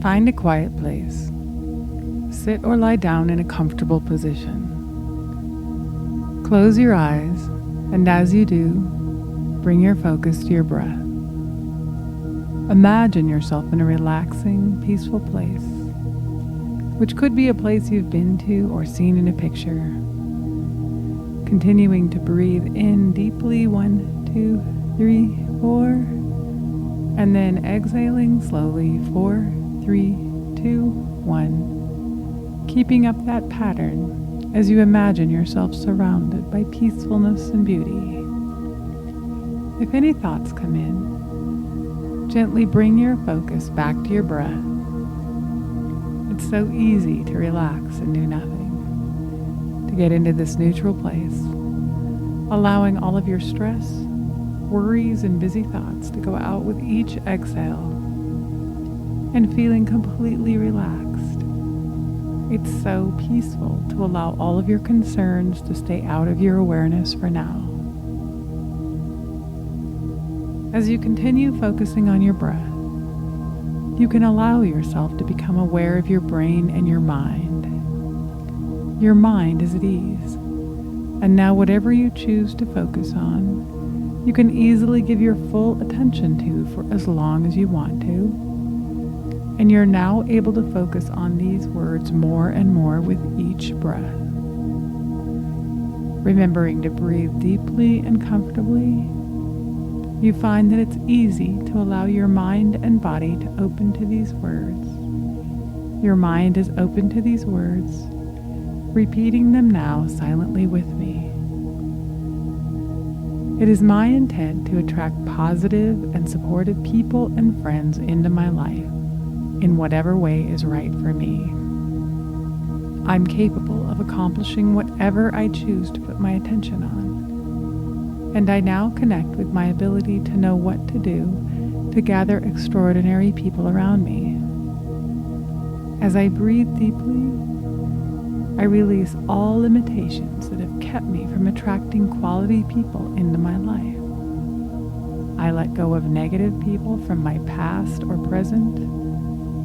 Find a quiet place. Sit or lie down in a comfortable position. Close your eyes, and as you do, bring your focus to your breath. Imagine yourself in a relaxing, peaceful place, which could be a place you've been to or seen in a picture. Continuing to breathe in deeply, 1, 2, 3, 4, and then exhaling slowly, 4, 3, 2, 1, keeping up that pattern as you imagine yourself surrounded by peacefulness and beauty. If any thoughts come in, gently bring your focus back to your breath. It's so easy to relax and do nothing, to get into this neutral place, allowing all of your stress, worries, and busy thoughts to go out with each exhale, and feeling completely relaxed. It's so peaceful to allow all of your concerns to stay out of your awareness for now. As you continue focusing on your breath, you can allow yourself to become aware of your brain and your mind. Your mind is at ease, and now whatever you choose to focus on, you can easily give your full attention to for as long as you want to. And you're now able to focus on these words more and more with each breath. Remembering to breathe deeply and comfortably, you find that it's easy to allow your mind and body to open to these words. Your mind is open to these words, repeating them now silently with me. It is my intent to attract positive and supportive people and friends into my life in whatever way is right for me. I'm capable of accomplishing whatever I choose to put my attention on, and I now connect with my ability to know what to do to gather extraordinary people around me. As I breathe deeply, I release all limitations that have kept me from attracting quality people into my life. I let go of negative people from my past or present,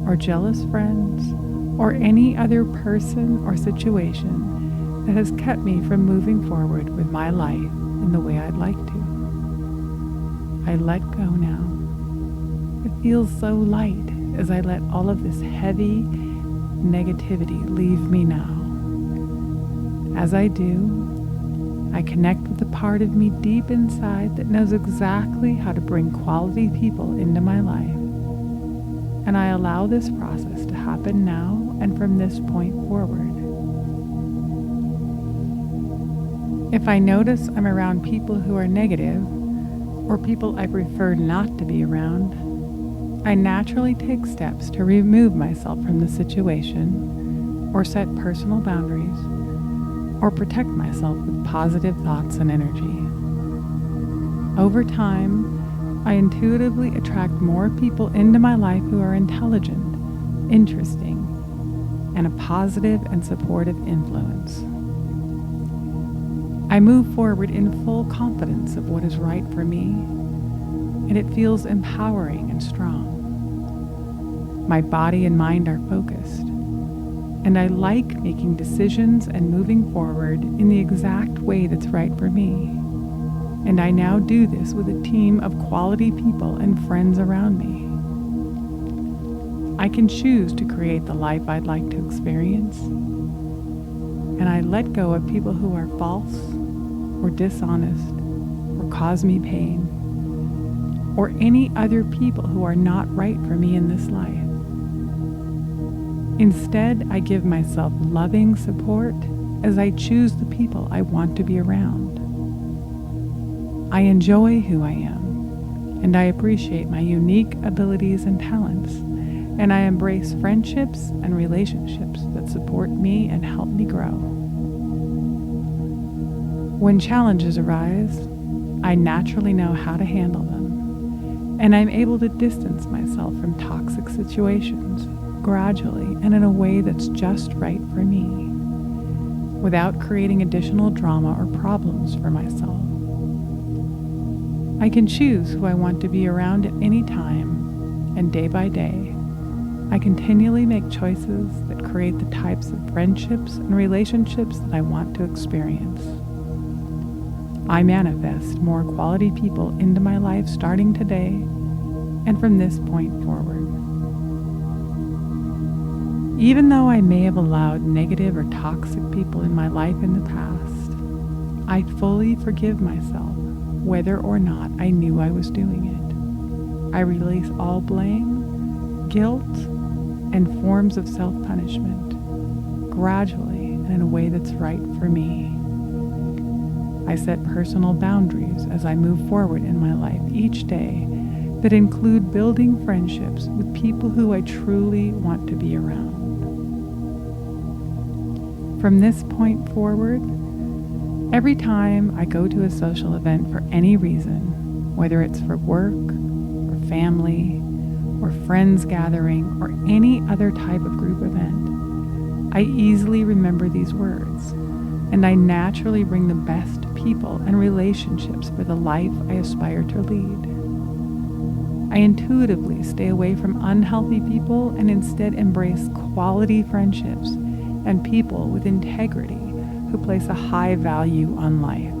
or jealous friends, or any other person or situation that has kept me from moving forward with my life in the way I'd like to. I let go now. It feels so light as I let all of this heavy negativity leave me now. As I do, I connect with the part of me deep inside that knows exactly how to bring quality people into my life. And I allow this process to happen now and from this point forward. If I notice I'm around people who are negative, or people I prefer not to be around, I naturally take steps to remove myself from the situation, or set personal boundaries, or protect myself with positive thoughts and energy. Over time, I intuitively attract more people into my life who are intelligent, interesting, and a positive and supportive influence. I move forward in full confidence of what is right for me, and it feels empowering and strong. My body and mind are focused, and I like making decisions and moving forward in the exact way that's right for me. And I now do this with a team of quality people and friends around me. I can choose to create the life I'd like to experience, and I let go of people who are false or dishonest or cause me pain, or any other people who are not right for me in this life. Instead, I give myself loving support as I choose the people I want to be around. I enjoy who I am, and I appreciate my unique abilities and talents, and I embrace friendships and relationships that support me and help me grow. When challenges arise, I naturally know how to handle them, and I'm able to distance myself from toxic situations gradually and in a way that's just right for me, without creating additional drama or problems for myself. I can choose who I want to be around at any time, and day by day, I continually make choices that create the types of friendships and relationships that I want to experience. I manifest more quality people into my life starting today and from this point forward. Even though I may have allowed negative or toxic people in my life in the past, I fully forgive myself whether or not I knew I was doing it. I release all blame, guilt, and forms of self-punishment gradually and in a way that's right for me. I set personal boundaries as I move forward in my life each day that include building friendships with people who I truly want to be around. From this point forward, every time I go to a social event for any reason, whether it's for work or family or friends gathering or any other type of group event, I easily remember these words, and I naturally bring the best people and relationships for the life I aspire to lead. I intuitively stay away from unhealthy people and instead embrace quality friendships and people with integrity who place a high value on life.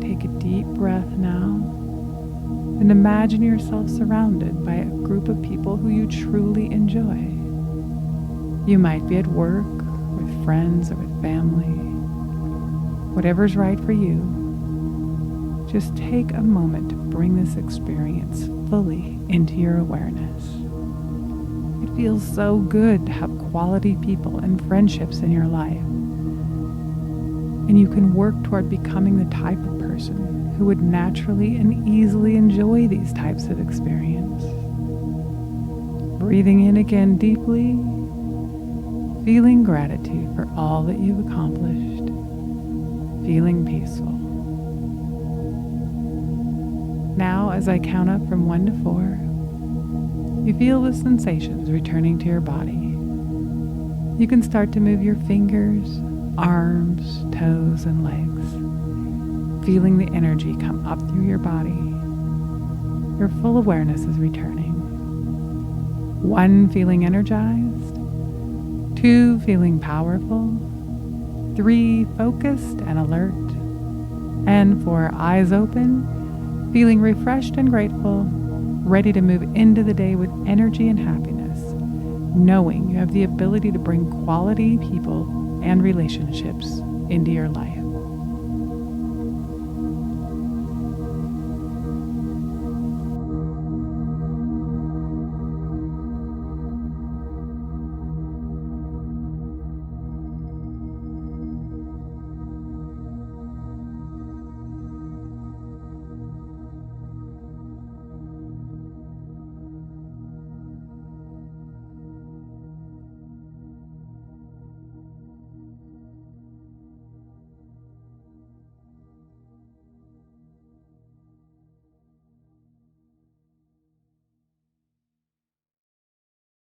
Take a deep breath now and imagine yourself surrounded by a group of people who you truly enjoy. You might be at work, with friends, or with family. Whatever's right for you, just take a moment to bring this experience fully into your awareness. It feels so good to have quality people and friendships in your life. And you can work toward becoming the type of person who would naturally and easily enjoy these types of experience. Breathing in again deeply, feeling gratitude for all that you've accomplished, feeling peaceful. Now, as I count up from 1 to 4, you feel the sensations returning to your body. You can start to move your fingers, arms, toes, and legs, feeling the energy come up through your body. Your full awareness is returning. 1, feeling energized. 2, feeling powerful. 3, focused and alert. And 4, eyes open, feeling refreshed and grateful, ready to move into the day with energy and happiness, knowing you have the ability to bring quality people and relationships into your life.